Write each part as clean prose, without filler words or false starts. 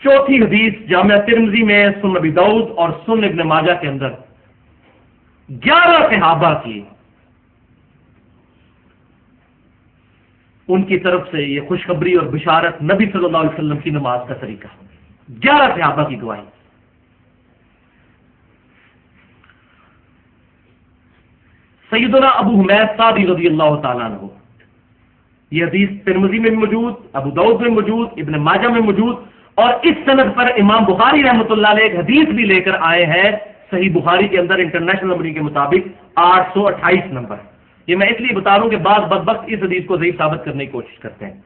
چوتھی حدیث جامعہ ترمذی میں، سنن ابی داؤد اور سنن ابن ماجہ کے اندر 11 صحابہ کی ان کی طرف سے یہ خوشخبری اور بشارت نبی صلی اللہ علیہ وسلم کی نماز کا طریقہ، 11 صحابہ کی گواہی۔ سیدنا ابو حمید سعدی رضی اللہ تعالیٰ عنہ، یہ حدیث ترمذی میں موجود، ابو داؤد میں موجود، ابن ماجہ میں موجود، اور اس سند پر امام بخاری رحمۃ اللہ علیہ ایک حدیث بھی لے کر آئے ہیں صحیح بخاری کے اندر انٹرنیشنل نمبرنگ کے مطابق 828 نمبر۔ یہ میں اس لیے بتا رہا ہوں کہ بعض بدبخت اس حدیث کو ضعیف ثابت کرنے کی کوشش کرتے ہیں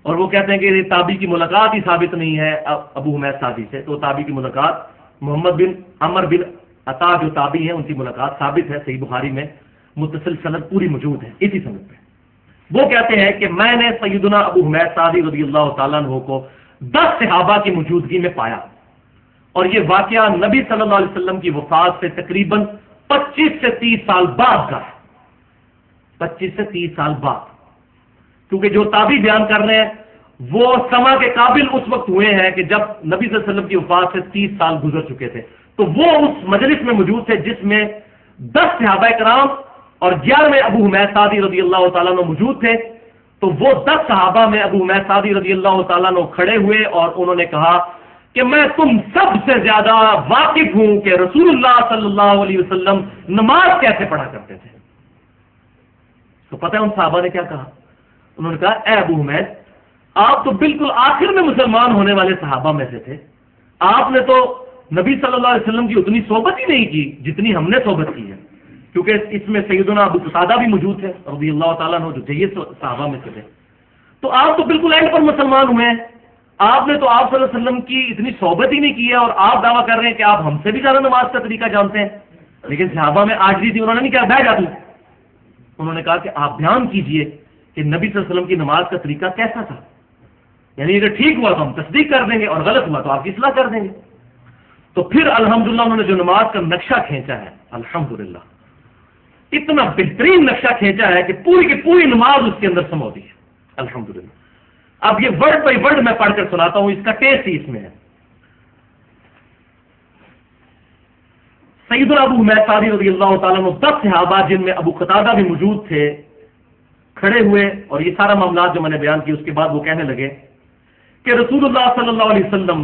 اور وہ کہتے ہیں کہ تابعی کی ملاقات ہی ثابت نہیں ہے ابو حمید سعدی سے، تو تابعی کی ملاقات محمد بن عمر بن عطا جو تابعی ہیں ان کی ملاقات ثابت ہے، صحیح بخاری میں متصل سند پوری موجود ہے اسی سند پہ۔ وہ کہتے ہیں کہ میں نے سیدنا ابو حمید سعدی رضی اللہ تعالیٰ عنہ کو 10 صحابہ کی موجودگی میں پایا، اور یہ واقعہ نبی صلی اللہ علیہ وسلم کی وفات سے تقریباً 25 سے 30 سال بعد کا ہے، 25 سے 30 سال بعد، کیونکہ جو تابعی بیان کر رہے ہیں وہ سما کے قابل اس وقت ہوئے ہیں کہ جب نبی صلی اللہ علیہ وسلم کی وفات سے 30 سال گزر چکے تھے، تو وہ اس مجلس میں موجود تھے جس میں 10 صحابہ کرام اور 11ویں ابو حمید سعدی رضی اللہ تعالیٰ عنہ موجود تھے۔ تو وہ 10 صحابہ میں ابو حمید سعدی رضی اللہ تعالیٰ عنہ کھڑے ہوئے اور انہوں نے کہا کہ میں تم سب سے زیادہ واقف ہوں کہ رسول اللہ صلی اللہ علیہ وسلم نماز کیسے پڑھا کرتے تھے۔ تو پتہ ہے ان صحابہ نے کیا کہا؟ انہوں نے کہا اے ابو حمید، آپ تو بالکل آخر میں مسلمان ہونے والے صحابہ میں سے تھے، آپ نے تو نبی صلی اللہ علیہ وسلم کی اتنی صحبت ہی نہیں کی جتنی ہم نے صحبت کی ہے، کیونکہ اس میں سیدنا ابو قتادہ بھی موجود تھے رضی اللہ تعالیٰ عنہ جو جید صحابہ میں سے تھے، تو آپ تو بالکل اینڈ پر مسلمان ہوئے ہیں، آپ نے تو آپ صلی اللہ علیہ وسلم کی اتنی صحبت ہی نہیں کی ہے اور آپ دعویٰ کر رہے ہیں کہ آپ ہم سے بھی زیادہ نماز کا طریقہ جانتے ہیں۔ لیکن صحابہ میں عاجزی تھی، انہوں نے نہیں کہا بیٹھ جا تو، انہوں نے کہا کہ آپ بیان کیجئے کہ نبی صلی اللہ علیہ وسلم کی نماز کا طریقہ کیسا تھا، یعنی اگر ٹھیک ہوا تو ہم تصدیق کر دیں گے اور غلط ہوا تو آپ کی اصلاح کر دیں گے۔ تو پھر الحمدللہ انہوں نے جو نماز کا نقشہ کھینچا ہے، الحمدللہ اتنا بہترین نقشہ کھینچا ہے کہ پوری کی پوری نماز اس کے اندر سموتی ہے الحمدللہ۔ اب یہ ورڈ بائی ورڈ میں پڑھ کر سناتا ہوں، اس کا ٹیسٹ ہی اس میں ہے۔ سیدنا ابو حمید سعدی رضی اللہ تعالیٰ عنہ 10 صحابہ جن میں ابو قتادہ بھی موجود تھے کھڑے ہوئے، اور یہ سارا معاملات جو میں نے بیان کیا اس کے بعد وہ کہنے لگے کہ رسول اللہ صلی اللہ علیہ وسلم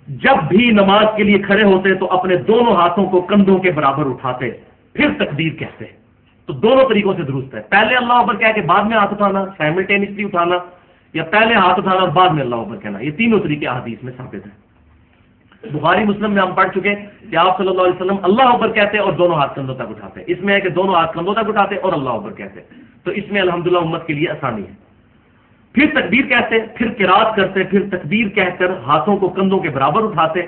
جب بھی نماز کے لیے کھڑے ہوتے تو اپنے دونوں ہاتھوں کو کندھوں کے برابر اٹھاتے، پھر تکبیر کہتے۔ تو دونوں طریقوں سے درست ہے، پہلے اللہ اکبر کہہ کے بعد میں ہاتھ اٹھانا، سائملٹینیسلی اٹھانا، یا پہلے ہاتھ اٹھانا اور بعد میں اللہ اکبر کہنا، یہ تینوں طریقے حدیث میں ثابت ہیں۔ بخاری مسلم میں ہم پڑھ چکے کہ آپ صلی اللہ علیہ وسلم اللہ اکبر کہتے اور دونوں ہاتھ کندھوں تک اٹھاتے، اس میں ہے کہ دونوں ہاتھ کندھوں تک اٹھاتے اور اللہ اکبر کہتے، تو اس میں الحمدللہ امت کے لیے آسانی ہے۔ پھر تکبیر کہتے، پھر قرات کرتے، پھر تکبیر کہہ کر ہاتھوں کو کندھوں کے برابر اٹھاتے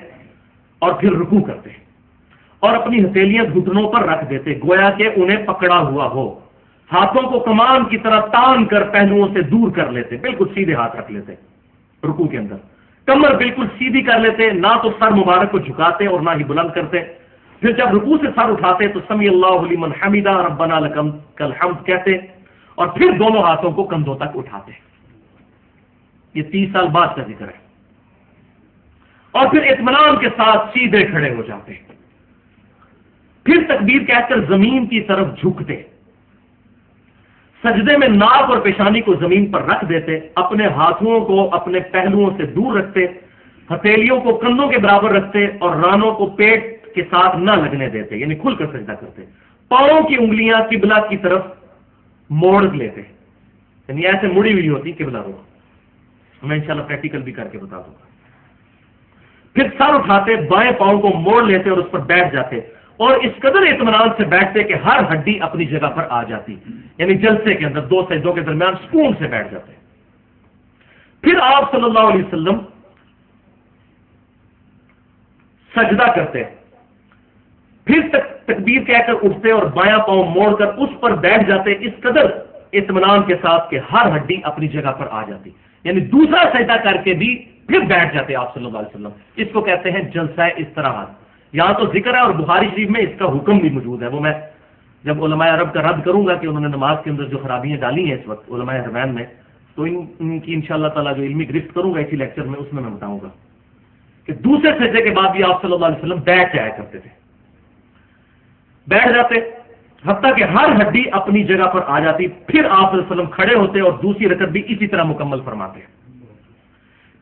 اور پھر رکوع کرتے اور اپنی ہتھیلیاں گھٹنوں پر رکھ دیتے گویا کہ انہیں پکڑا ہوا ہو، ہاتھوں کو کمان کی طرح تان کر پہلوؤں سے دور کر لیتے، بالکل سیدھے ہاتھ رکھ لیتے رکوع کے اندر، کمر بالکل سیدھی کر لیتے، نہ تو سر مبارک کو جھکاتے اور نہ ہی بلند کرتے۔ پھر جب رکوع سے سر اٹھاتے تو سمی اللہ لمن حمیدہ ربنا لک الحمد کہتے اور پھر دونوں ہاتھوں کو کندھوں تک اٹھاتے۔ یہ 30 سال بعد کا ذکر ہے۔ اور پھر اطمینان کے ساتھ سیدھے کھڑے ہو جاتے، پھر تکبیر کہہ کر زمین کی طرف جھکتے، سجدے میں ناک اور پیشانی کو زمین پر رکھ دیتے، اپنے ہاتھوں کو اپنے پہلوؤں سے دور رکھتے، ہتھیلیوں کو کندھوں کے برابر رکھتے اور رانوں کو پیٹ کے ساتھ نہ لگنے دیتے، یعنی کھل کر سجدہ کرتے، پاؤں کی انگلیاں قبلہ کی طرف موڑ لیتے، یعنی ایسے مڑی ہوئی ہوتی قبلہ رخ، میں انشاءاللہ پریکٹیکل بھی کر کے بتا دوں گا۔ پھر سر اٹھاتے، بائیں پاؤں کو موڑ لیتے اور اس پر بیٹھ جاتے، اور اس قدر اطمینان سے بیٹھتے کہ ہر ہڈی اپنی جگہ پر آ جاتی، یعنی جلسے کے اندر 2 سجدوں کے درمیان سکون سے بیٹھ جاتے۔ پھر آپ صلی اللہ علیہ وسلم سجدہ کرتے، پھر تکبیر کہہ کر اٹھتے اور بایاں پاؤں موڑ کر اس پر بیٹھ جاتے، اس قدر اطمینان کے ساتھ کہ ہر ہڈی اپنی جگہ پر آ جاتی، یعنی دوسرا سجدہ کر کے بھی پھر بیٹھ جاتے آپ صلی اللہ علیہ وسلم۔ اس کو کہتے ہیں جلسہ استراحت۔ یہاں تو ذکر ہے اور بخاری شریف میں اس کا حکم بھی موجود ہے، وہ میں جب علماء عرب کا رد کروں گا کہ انہوں نے نماز کے اندر جو خرابیاں ڈالی ہیں اس وقت علماء حرمین میں، تو ان کی انشاءاللہ تعالیٰ جو علمی گرفت کروں گا اسی لیکچر میں، اس میں بتاؤں گا کہ دوسرے سجدے کے بعد بھی آپ صلی اللہ علیہ وسلم بیٹھ جایا کرتے تھے، بیٹھ جاتے حتیٰ کہ ہر ہڈی اپنی جگہ پر آ جاتی، پھر آپ صلی اللہ علیہ وسلم کھڑے ہوتے اور دوسری رکعت بھی اسی طرح مکمل فرماتے.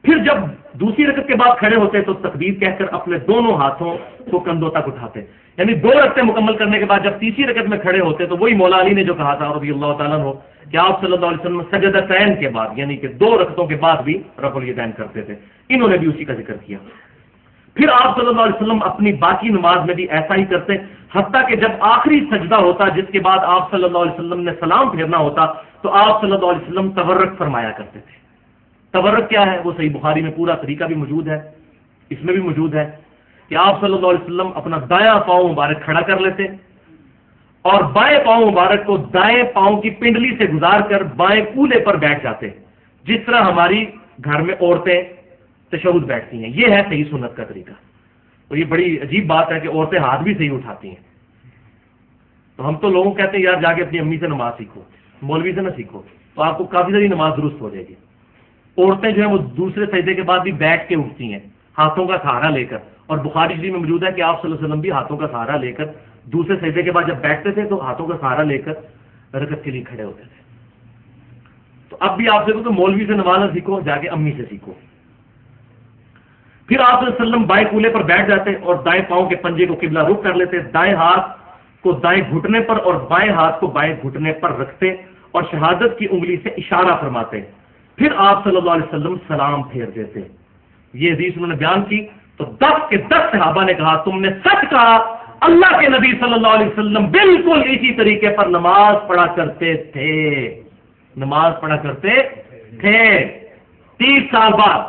پھر جب دوسری رکعت کے بعد کھڑے ہوتے تو تکبیر کہہ کر اپنے دونوں ہاتھوں کو کندھوں تک اٹھاتے، یعنی 2 رکعتیں مکمل کرنے کے بعد جب تیسری رکعت میں کھڑے ہوتے تو وہی مولا علی نے جو کہا تھا رضی اللہ تعالیٰ عنہ کہ آپ صلی اللہ علیہ وسلم سجدتین کے بعد یعنی کہ 2 رکعتوں کے بعد بھی رفع الیدین کرتے تھے، انہوں نے بھی اسی کا ذکر کیا. پھر آپ صلی اللہ علیہ وسلم اپنی باقی نماز میں بھی ایسا ہی کرتے، حتیٰ کہ جب آخری سجدہ ہوتا جس کے بعد آپ صلی اللہ علیہ وسلم نے سلام پھیرنا ہوتا تو آپ صلی اللہ علیہ وسلم تورک فرمایا کرتے تھے. تورک کیا ہے؟ وہ صحیح بخاری میں پورا طریقہ بھی موجود ہے، اس میں بھی موجود ہے کہ آپ صلی اللہ علیہ وسلم اپنا دایاں پاؤں مبارک کھڑا کر لیتے اور بائیں پاؤں مبارک کو دائیں پاؤں کی پنڈلی سے گزار کر بائیں کولے پر بیٹھ جاتے، جس طرح ہماری گھر میں عورتیں تشہد بیٹھتی ہیں. یہ ہے صحیح سنت کا طریقہ. تو یہ بڑی عجیب بات ہے کہ عورتیں ہاتھ بھی صحیح اٹھاتی ہیں. تو ہم تو لوگوں کہتے ہیں یار جا کے اپنی امی سے نماز سیکھو، مولوی سے نہ سیکھو، تو آپ کو کافی ساری نماز درست ہو جائے گی. عورتیں جو ہیں وہ دوسرے سجدے کے بعد بھی بیٹھ کے اٹھتی ہیں ہاتھوں کا سہارا لے کر، اور بخاری شریف میں موجود ہے کہ آپ صلی اللہ علیہ وسلم بھی ہاتھوں کا سہارا لے کر دوسرے سجدے کے بعد جب بیٹھتے تھے تو ہاتھوں کا سہارا لے کر رکعت کے لیے کھڑے ہوتے تھے. تو اب بھی آپ سے کہ مولوی سے نماز نہ سیکھو، جا کے امی سے سیکھو. پھر آپ صلی اللہ علیہ وسلم بائیں کولے پر بیٹھ جاتے اور دائیں پاؤں کے پنجے کو قبلہ رخ کر لیتے، دائیں ہاتھ کو دائیں گھٹنے پر اور بائیں ہاتھ کو بائیں گھٹنے پر رکھتے اور شہادت کی انگلی سے اشارہ فرماتے. پھر آپ صلی اللہ علیہ وسلم سلام پھیر دیتے. یہ حدیث انہوں نے بیان کی تو 10 کے 10 صحابہ نے کہا تم نے سچ کہا، اللہ کے نبی صلی اللہ علیہ وسلم بالکل اسی طریقے پر نماز پڑھا کرتے تھے، نماز پڑھا کرتے تھے. 30 سال بعد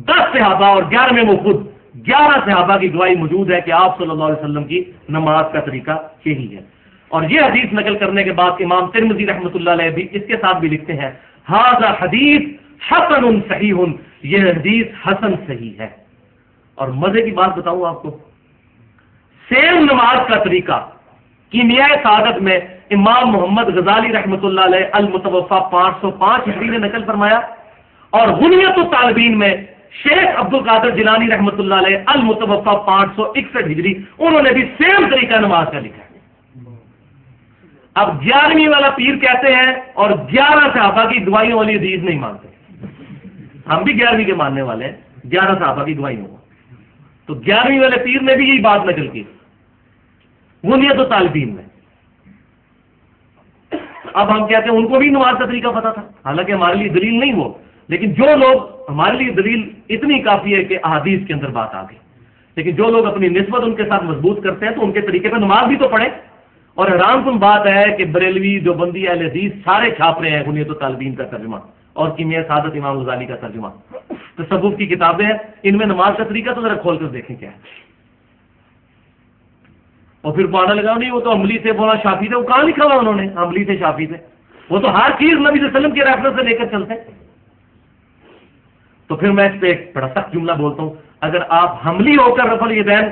10 صحابہ اور 11 میں وہ خود 11 صحابہ کی گواہی موجود ہے کہ آپ صلی اللہ علیہ وسلم کی نماز کا طریقہ یہی ہے. اور یہ حدیث نقل کرنے کے بعد امام ترمذی رحمۃ اللہ علیہ بھی اس کے ساتھ بھی لکھتے ہیں ھذا حدیث حسن صحیح، یہ حدیث حسن صحیح ہے. اور مزے کی بات بتاؤں آپ کو، سیم نماز کا طریقہ کیمیاء سعادت میں امام محمد غزالی رحمۃ اللہ علیہ المتوفا 505 ہجری نے نقل فرمایا، اور غنیت الطالبین میں شیخ عبد القادر جیلانی رحمۃ اللہ علیہ المتوفا 561 ہجری انہوں نے بھی سیم طریقہ نماز کا لکھا ہے. اب 11ویں والا پیر کہتے ہیں اور 11 صحابہ کی گواہیوں والی حدیث نہیں مانتے. ہم بھی 11ویں کے ماننے والے ہیں، 11 صحابہ کی گواہیوں کو. تو 11ویں والے پیر نے بھی یہی بات نقل کی غنیت الطالبین میں. اب ہم کہتے ہیں ان کو بھی نماز کا طریقہ پتا تھا، حالانکہ ہمارے لیے دلیل نہیں وہ، لیکن جو لوگ ہمارے لیے دلیل اتنی کافی ہے کہ احادیث کے اندر بات آ گئی، لیکن جو لوگ اپنی نسبت ان کے ساتھ مضبوط کرتے ہیں تو ان کے طریقے پہ نماز بھی تو پڑھیں. اور حیران کن بات ہے کہ بریلوی دیوبندی اہل حدیث سارے چھاپ رہے ہیں غنیت الطالبین کا ترجمہ اور کیمیاء سعادت امام غزالی کا ترجمہ. تصوف کی کتابیں ہیں، ان میں نماز کا طریقہ تو ذرا کھول کر دیکھیں کیا ہے. اور پھر پانا لگا نہیں وہ تو عملی تھے، بولا شافی تھے، وہ کہاں لکھا ہوا انہوں نے عملی تھے شافی تھے؟ وہ تو ہر چیز نبی صلی اللہ علیہ وسلم کے ریفرنس سے لے کر چلتے. تو پھر میں اس پہ ایک بڑا سخت جملہ بولتا ہوں، اگر آپ حملی ہو کر رفع الیدین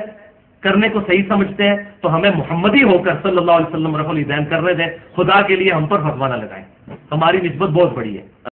کرنے کو صحیح سمجھتے ہیں تو ہمیں محمدی ہو کر صلی اللہ علیہ وسلم رفع الیدین کرنے دیں. خدا کے لیے ہم پر فتویٰ نہ لگائیں، ہماری نسبت بہت بڑی ہے.